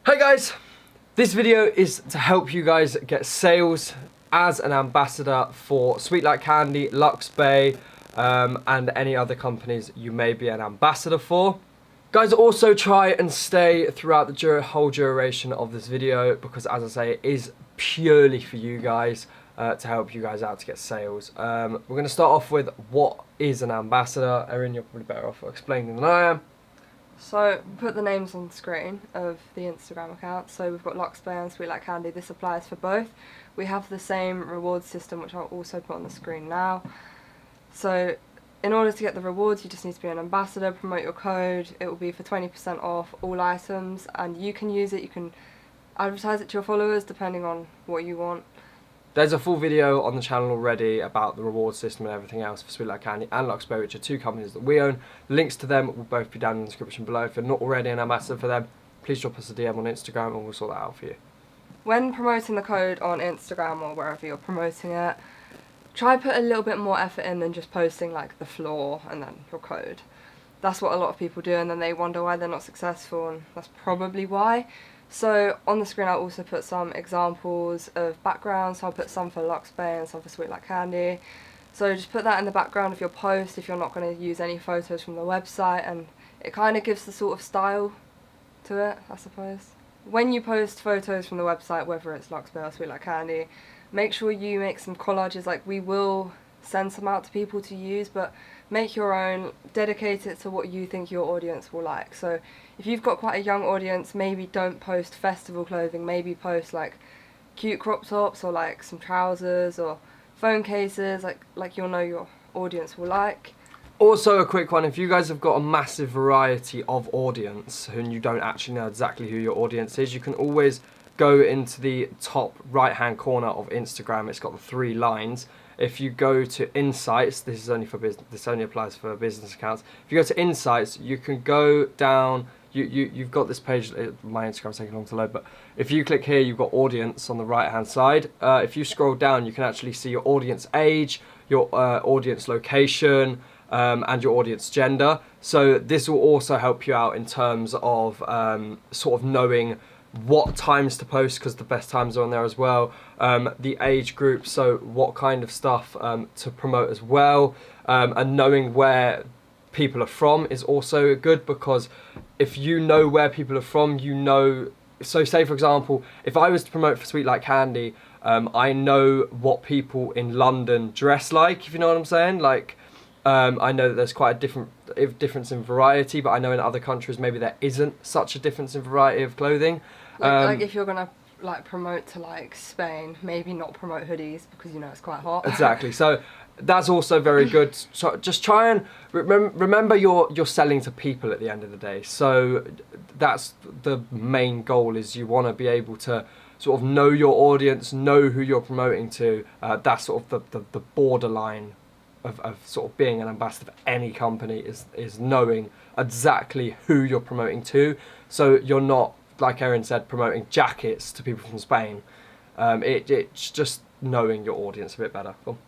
Hey guys, this video is to help you guys get sales as an ambassador for Sweetlikecandy, Luxe Bae, and any other companies you may be an ambassador for. Guys, also try and stay throughout the whole duration of this video because, as I say, it is purely for you guys to help you guys out to get sales. We're going to start off with what is an ambassador. Erin, you're probably better off explaining than I am. So, put the names on the screen of the Instagram account. So we've got Luxe Bae and Sweetlikecandy. This applies for both. We have the same reward system, which I'll also put on the screen now. So, in order to get the rewards, you just need to be an ambassador, promote your code. It will be for 20% off all items, and you can use it. You can advertise it to your followers, depending on what you want. There's a full video on the channel already about the reward system and everything else for Sweetlikecandy and Luxe Bae, which are two companies that we own. Links to them will both be down in the description below. If you're not already an ambassador for them, please drop us a DM on Instagram and we'll sort that out for you. When promoting the code on Instagram or wherever you're promoting it, try put a little bit more effort in than just posting like the floor and then your code. That's what a lot of people do, and then they wonder why they're not successful, and that's probably why. So on the screen I'll also put some examples of backgrounds. So I'll put some for Luxe Bae and some for Sweetlikecandy. So just put that in the background of your post if you're not going to use any photos from the website, and it kind of gives the sort of style to it, I suppose. When you post photos from the website, whether it's Luxe Bae or Sweetlikecandy, make sure you make some collages. Like, we will send some out to people to use, but make your own, dedicate it to what you think your audience will like. So if you've got quite a young audience, maybe don't post festival clothing, maybe post like cute crop tops or like some trousers or phone cases, like you'll know your audience will like. Also a quick one, if you guys have got a massive variety of audience and you don't actually know exactly who your audience is, you can always go into the top right hand corner of Instagram. It's got the 3 lines. If you go to Insights, this is only for business, this only applies for business accounts. If you go to Insights, you can go down, you've got this page, my Instagram's taking long to load, but if you click here, you've got audience on the right hand side. If you scroll down, you can actually see your audience age, your audience location, and your audience gender. So this will also help you out in terms of sort of knowing what times to post, because the best times are on there as well, the age group, so what kind of stuff to promote as well, and knowing where people are from is also good, because if you know where people are from, you know, so say for example, if I was to promote for Sweetlikecandy, I know what people in London dress like, if you know what I'm saying. Like, I know that there's quite a difference in variety, but I know in other countries maybe there isn't such a difference in variety of clothing. Like if you're gonna like promote to like Spain, maybe not promote hoodies because you know it's quite hot. Exactly. So that's also very good. So just try and remember you're selling to people at the end of the day. So that's the main goal, is you want to be able to sort of know your audience, know who you're promoting to. That's sort of the borderline of sort of being an ambassador for any company, is knowing exactly who you're promoting to. So you're not, like Erin said, promoting jackets to people from Spain. It's just knowing your audience a bit better. Cool.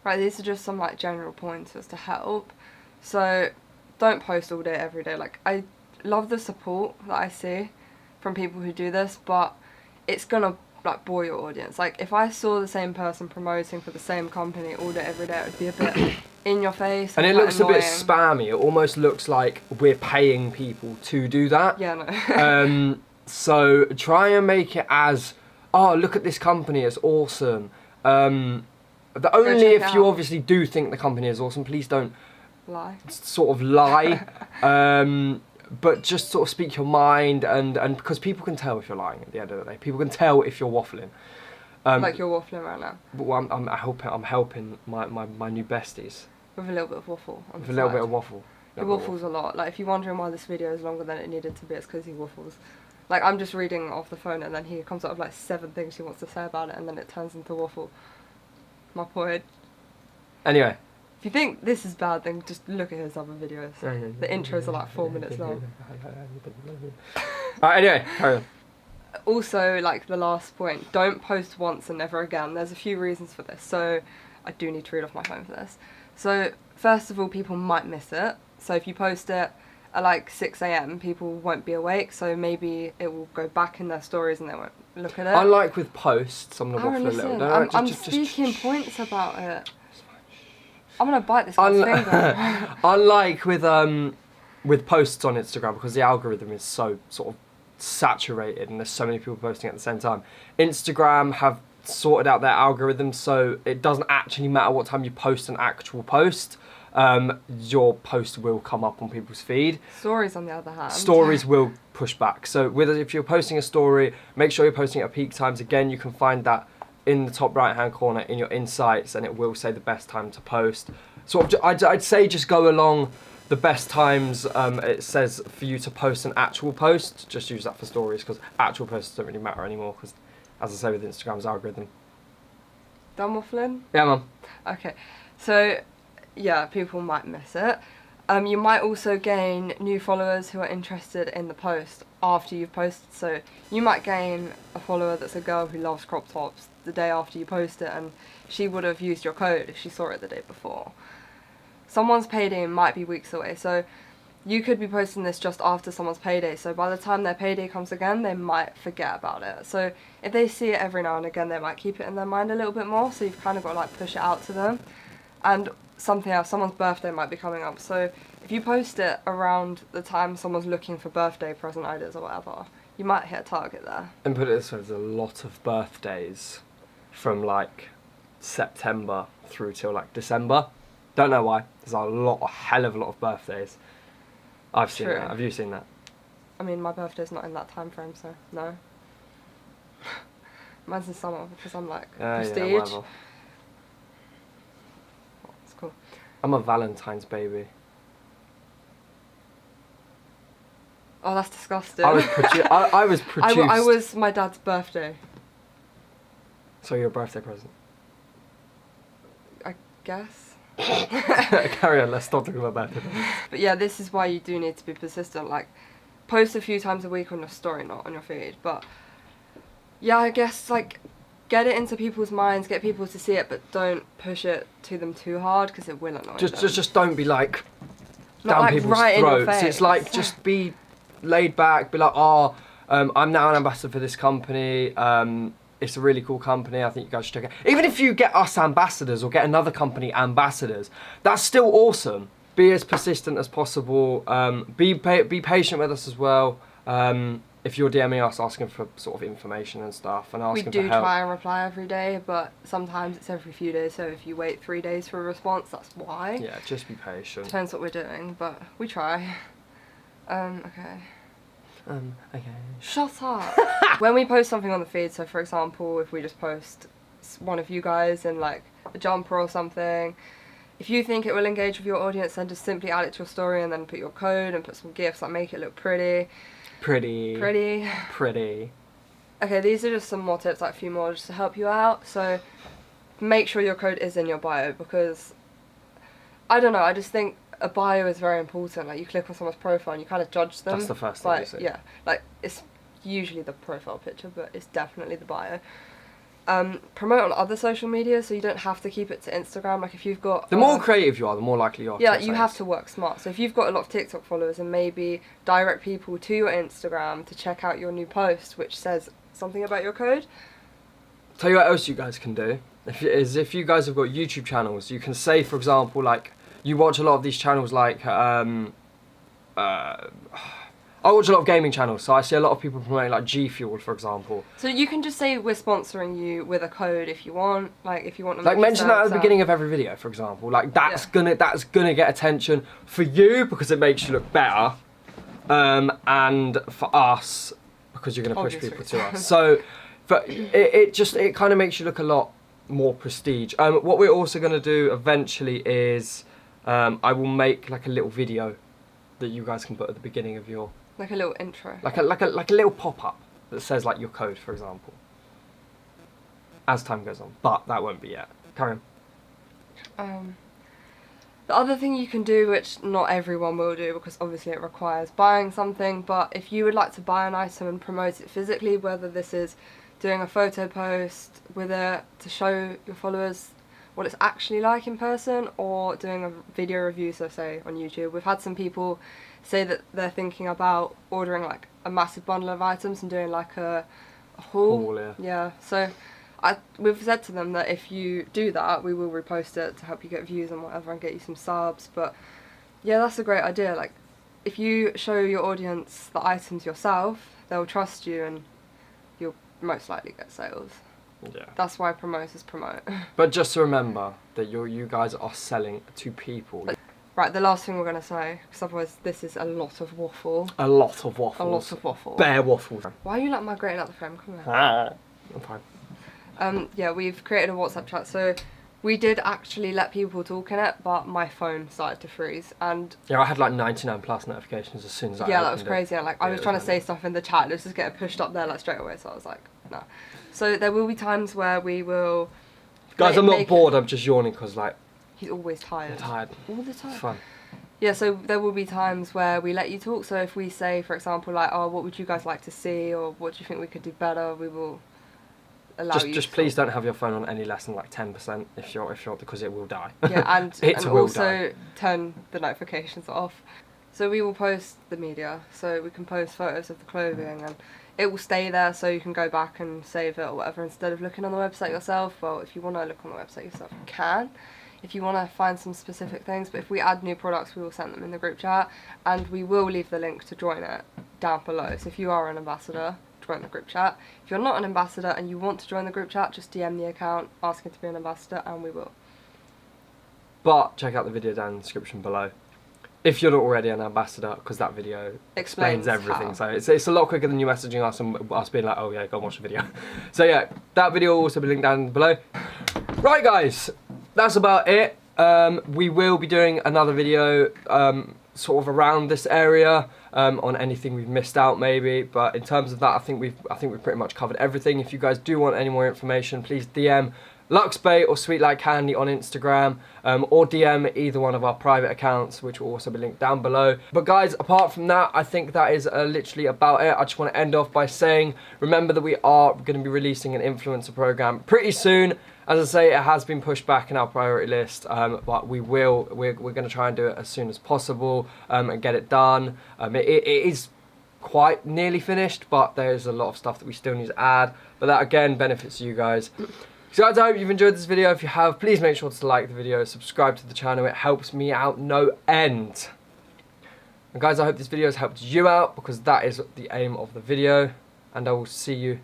Right, these are just some like general pointers to help. So don't post all day every day. Like, I love the support that I see from people who do this, but it's gonna like bore your audience. Like, if I saw the same person promoting for the same company all day every day, it would be a bit in your face and it looks annoying. a bit spammy. It almost looks like we're paying people to do that. Yeah, no. So try and make it as, oh, look at this company, it's awesome. Only if you obviously do think the company is awesome, please don't lie. Sort of lie. But just sort of speak your mind, and because people can tell if you're lying at the end of the day. People can tell if you're waffling. Like you're waffling right now. But I'm helping my new besties. With a little bit of waffle on the With a little side. bit of waffle. He waffles a lot. Like, if you're wondering why this video is longer than it needed to be, it's because he waffles. Like, I'm just reading off the phone and then he comes up with like 7 things he wants to say about it, and then it turns into waffle. My point. Anyway. If you think this is bad, then just look at his other videos. The intros are like 4 minutes long. Anyway, carry on. Also, like the last point, don't post once and never again. There's a few reasons for this, so I do need to read off my phone for this. So first of all, people might miss it. So if you post it at like 6 a.m. people won't be awake, so maybe it will go back in their stories and they won't look at it. Unlike with posts, I'm gonna Aaron, waffle a little. listen, No, I'm speaking points about it. I'm gonna bite this guy's finger. Unlike with posts on Instagram, because the algorithm is so sort of saturated and there's so many people posting at the same time, Instagram have sorted out their algorithm so it doesn't actually matter what time you post an actual post. Your post will come up on people's feed. Stories, on the other hand, stories will push back. So if you're posting a story, make sure you're posting it at peak times. Again, you can find that in the top right hand corner in your insights, and it will say the best time to post. Sort of, I'd say just go along the best times. It says for you to post an actual post, just use that for stories, because actual posts don't really matter anymore, because as I say with Instagram's algorithm. Done waffling? Yeah, man. Okay, so yeah, people might miss it. You might also gain new followers who are interested in the post after you've posted. So you might gain a follower that's a girl who loves crop tops the day after you post it, and she would have used your code if she saw it the day before. Someone's payday might be weeks away, so you could be posting this just after someone's payday, so by the time their payday comes again, they might forget about it. So if they see it every now and again, they might keep it in their mind a little bit more, so you've kind of got to like push it out to them. And something else, someone's birthday might be coming up, so if you post it around the time someone's looking for birthday present ideas or whatever, you might hit a target there. And put it this way, there's a lot of birthdays from like September through till like December. Don't know why. There's a hell of a lot of birthdays. I've seen True. that. Have you seen that? I mean, my birthday's not in that time frame, so no. Mine's in summer because I'm like prestige. Yeah, whatever. It's cool. I'm a Valentine's baby. Oh, that's disgusting. I was produced. I was my dad's birthday. So you're a birthday present. I guess. Carry on, let's stop talking about birthday. But yeah, this is why you do need to be persistent. Like, post a few times a week on your story, not on your feed. But yeah, I guess like get it into people's minds, get people to see it, but don't push it to them too hard because it will annoy them. Just don't be like Not down like people's right in your throats. face. It's like just be laid back. Be like, I'm now an ambassador for this company. It's a really cool company. I think you guys should check it. Even if you get us ambassadors or get another company ambassadors, that's still awesome. Be as persistent as possible. Be patient with us as well. If you're DMing us asking for sort of information and stuff and asking for help. We do try and reply every day, but sometimes it's every few days. So if you wait 3 days for a response, that's why. Yeah, just be patient. Depends what we're doing, but we try. Okay. Okay. Shut up. When we post something on the feed, so for example, if we just post one of you guys in like a jumper or something, if you think it will engage with your audience, then just simply add it to your story and then put your code and put some GIFs that make it look pretty. Pretty. Okay, these are just some more tips, like a few more just to help you out. So make sure your code is in your bio, because I don't know, I just think a bio is very important. Like, you click on someone's profile and you kind of judge them. That's the first thing you see. Yeah, like it's usually the profile picture, but it's definitely the bio. Promote on other social media, so you don't have to keep it to Instagram. Like, if you've got the more creative you are, the more likely you are. Yeah, you have to work smart. So if you've got a lot of TikTok followers, and maybe direct people to your Instagram to check out your new post, which says something about your code. Tell you what else you guys can do. If you guys have got YouTube channels, you can say, for example, like, you watch a lot of these channels, like I watch a lot of gaming channels, so I see a lot of people promoting like G Fuel, for example. So you can just say we're sponsoring you with a code if you want, like if you want to like mention that at the beginning of every video, for example. Like that's gonna get attention for you because it makes you look better, and for us because you're gonna push people to us. So, but it kind of makes you look a lot more prestige. What we're also gonna do eventually is I will make like a little video that you guys can put at the beginning of your. Like a little intro. Like a little pop-up that says like your code, for example. As time goes on, but that won't be yet. Carry on. The other thing you can do, which not everyone will do because obviously it requires buying something, but if you would like to buy an item and promote it physically, whether this is doing a photo post with it to show your followers what it's actually like in person, or doing a video review, so say on YouTube. We've had some people say that they're thinking about ordering like a massive bundle of items and doing like a haul. Yeah, so we've said to them that if you do that, we will repost it to help you get views and whatever and get you some subs. But yeah, that's a great idea. Like, if you show your audience the items yourself, they'll trust you and you'll most likely get sales. Yeah. That's why promoters promote. But just to remember that you guys are selling to people. Right, the last thing we're going to say, because otherwise this is a lot of waffle. A lot of waffles. A lot of waffle. Bare waffles. Why are you like migrating out the frame? Come here. I'm fine. Yeah, we've created a WhatsApp chat, so we did actually let people talk in it, but my phone started to freeze, and yeah, I had like 99 plus notifications as soon as I that was crazy. It. And like, I was trying to say stuff in the chat, and it was just getting pushed up there like straight away. So I was like, no. So there will be times where we will. Guys, I'm not bored. I'm just yawning because like. He's always tired. I'm tired. All the time. It's fun. Yeah, so there will be times where we let you talk. So if we say, for example, like, oh, what would you guys like to see, or what do you think we could do better, we will allow you. Just please don't have your phone on any less than like 10% if you're because it will die. Yeah, and it will also die. turn the notifications off. So we will post the media, so we can post photos of the clothing, and it will stay there, so you can go back and save it or whatever instead of looking on the website yourself. Well, if you want to look on the website yourself, you can. If you want to find some specific things, but if we add new products, we will send them in the group chat, and we will leave the link to join it down below. So if you are an ambassador, join the group chat. If you're not an ambassador and you want to join the group chat, just DM the account asking to be an ambassador, and we will. But check out the video down in the description below if you're not already an ambassador, because that video explains everything. How. So it's a lot quicker than you messaging us and us being like, oh yeah, go and watch the video. So yeah, that video will also be linked down below. Right guys, that's about it. We will be doing another video sort of around this area on anything we've missed out maybe, but in terms of that, I think we've pretty much covered everything. If you guys do want any more information, please DM Luxe Bae or Sweetlikecandy on Instagram, or DM either one of our private accounts, which will also be linked down below. But guys, apart from that, I think that is literally about it. I just want to end off by saying, remember that we are going to be releasing an influencer program pretty soon. As I say, it has been pushed back in our priority list, but we're going to try and do it as soon as possible and get it done. It is quite nearly finished, but there's a lot of stuff that we still need to add. But that again benefits you guys. So guys, I hope you've enjoyed this video. If you have, please make sure to like the video, subscribe to the channel. It helps me out no end. And guys, I hope this video has helped you out, because that is the aim of the video. And I will see you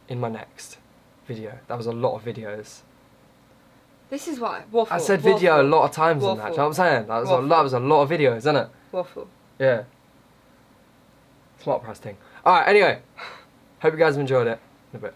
in my next video. That was a lot of videos. This is why waffle. I said video waffle. a lot of times in that. Do you know what I'm saying? That was a lot of videos, isn't it? Waffle. Yeah. Smart press thing. Alright, anyway. Hope you guys have enjoyed it. In a bit.